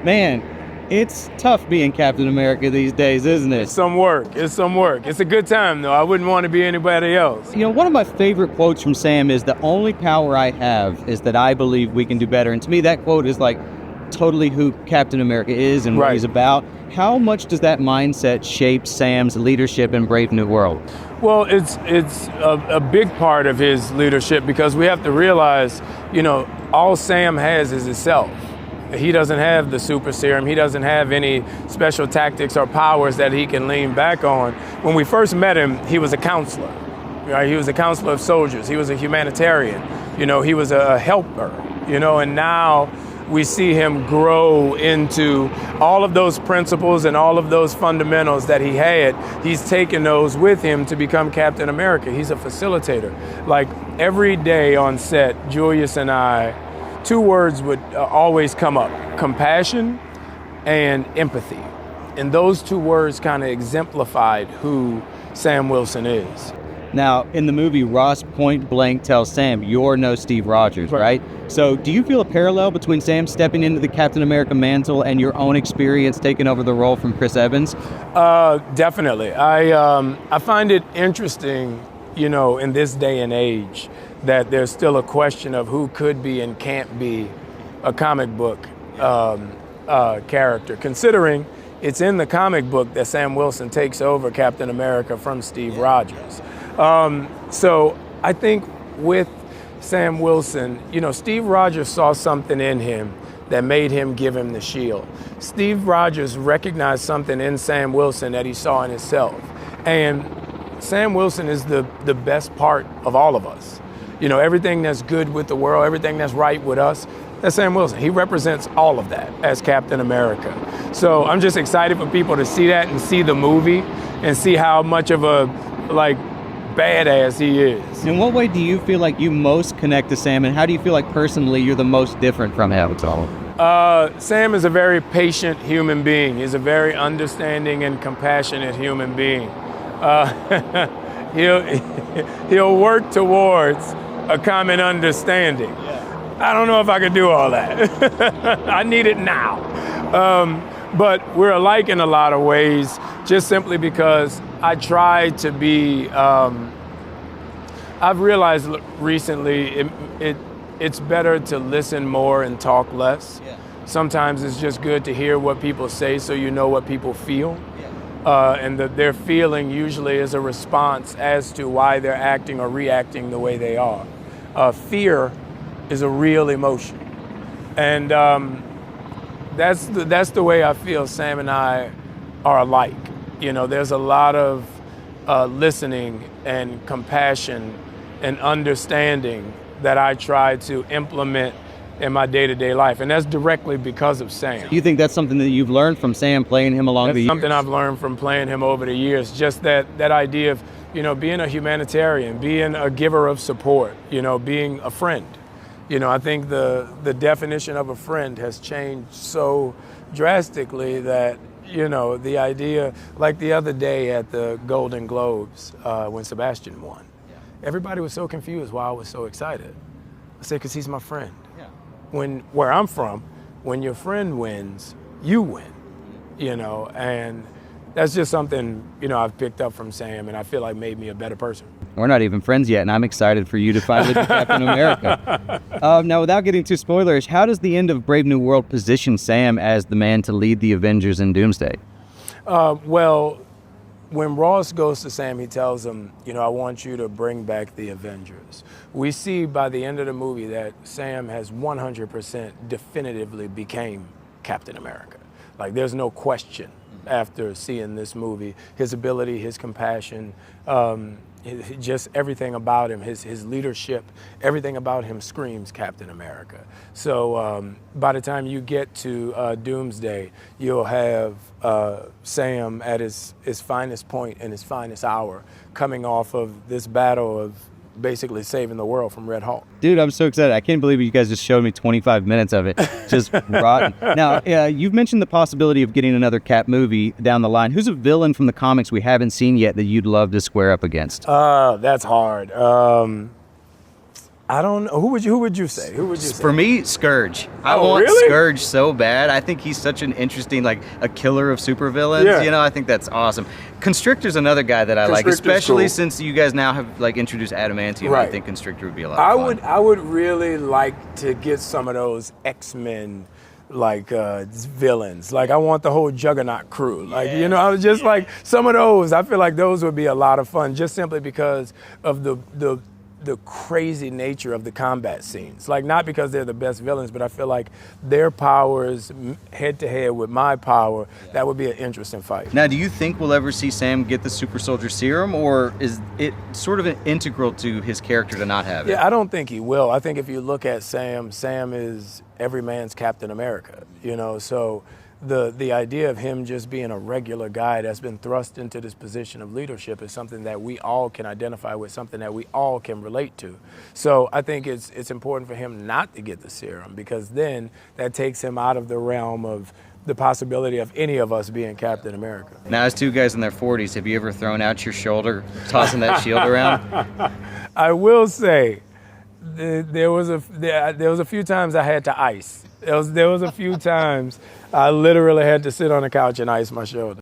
Man, it's tough being Captain America these days, isn't it? It's some work. It's a good time, though. I wouldn't want to be anybody else. You know, one of my favorite quotes from Sam is, "The only power I have is that I believe we can do better." And to me, that quote is like totally who Captain America is and what he's about. How much does that mindset shape Sam's leadership in Brave New World? Well, it's a big part of his leadership, because we have to realize, all Sam has is himself. He doesn't have the super serum. He doesn't have any special tactics or powers that he can lean back on. When we first met him, he was a counselor. Right? He was a counselor of soldiers. He was a humanitarian. He was a helper. And now we see him grow into all of those principles and all of those fundamentals that he had. He's taken those with him to become Captain America. He's a facilitator. Like every day on set, Julius and I, two words would always come up: compassion and empathy. And those two words kind of exemplified who Sam Wilson is. Now, in the movie, Ross point blank tells Sam, "You're no Steve Rogers," right? So do you feel a parallel between Sam stepping into the Captain America mantle and your own experience taking over the role from Chris Evans? Definitely. I find it interesting, in this day and age, that there's still a question of who could be and can't be a comic book character, considering it's in the comic book that Sam Wilson takes over Captain America from Steve Rogers. So I think with Sam Wilson, Steve Rogers saw something in him that made him give him the shield. Steve Rogers recognized something in Sam Wilson that he saw in himself. And Sam Wilson is the best part of all of us. Everything that's good with the world, everything that's right with us, that's Sam Wilson. He represents all of that as Captain America. So I'm just excited for people to see that and see the movie and see how much of a, badass he is. In what way do you feel like you most connect to Sam, and how do you feel like personally you're the most different from him? Sam is a very patient human being. He's a very understanding and compassionate human being. He'll work towards a common understanding. I don't know if I could do all that. I need it now. But we're alike in a lot of ways, just simply because I try to be, I've realized recently it's better to listen more and talk less. Yeah. Sometimes it's just good to hear what people say so you know what people feel. Yeah. And that their feeling usually is a response as to why they're acting or reacting the way they are. Fear is a real emotion. And that's the way I feel Sam and I are alike. There's a lot of listening and compassion and understanding that I try to implement in my day-to-day life, and that's directly because of Sam. Do you think that's something that you've learned from Sam, playing him along the years? That's something I've learned from playing him over the years, just that idea of, being a humanitarian, being a giver of support, being a friend. I think the definition of a friend has changed so drastically that, the idea, like the other day at the Golden Globes when Sebastian won, everybody was so confused why I was so excited. I said, because he's my friend. Yeah. Where I'm from, when your friend wins, you win, and that's just something, I've picked up from Sam, and I feel like made me a better person. We're not even friends yet, and I'm excited for you to finally be Captain America. Now, without getting too spoilerish, how does the end of Brave New World position Sam as the man to lead the Avengers in Doomsday? Well, when Ross goes to Sam, he tells him, I want you to bring back the Avengers. We see by the end of the movie that Sam has 100% definitively became Captain America. Like, there's no question after seeing this movie. His ability, his compassion, just everything about him, his leadership, everything about him screams Captain America. So by the time you get to Doomsday, you'll have Sam at his finest point and his finest hour, coming off of this battle of basically saving the world from Red Hulk. Dude, I'm so excited. I can't believe you guys just showed me 25 minutes of it. Just rotten. Now, you've mentioned the possibility of getting another Cap movie down the line. Who's a villain from the comics we haven't seen yet that you'd love to square up against? That's hard. I don't know. Who would you say? Who would you say? For me, Scourge. I want really? Scourge so bad. I think he's such an interesting, like, a killer of supervillains. Yeah. You know, I think that's awesome. Constrictor's another guy that I like, especially cool. since you guys now have, like, introduced adamantium. Right. I think Constrictor would be a lot of fun. I would really like to get some of those X-Men like villains. Like, I want the whole Juggernaut crew. Like, you know, I was just like some of those. I feel like those would be a lot of fun, just simply because of the crazy nature of the combat scenes. Like, not because they're the best villains, but I feel like their powers head to head with my power, that would be an interesting fight. Now, do you think we'll ever see Sam get the super soldier serum, or is it sort of an integral to his character to not have it? Yeah, I don't think he will. I think if you look at Sam is every man's Captain America, you know, so the idea of him just being a regular guy that's been thrust into this position of leadership is something that we all can identify with, something that we all can relate to. So I think it's important for him not to get the serum, because then that takes him out of the realm of the possibility of any of us being Captain America. Now, as two guys in their 40s, have you ever thrown out your shoulder, tossing that shield around? I will say, there was a few times I had to ice. There was a few times I literally had to sit on the couch and ice my shoulder.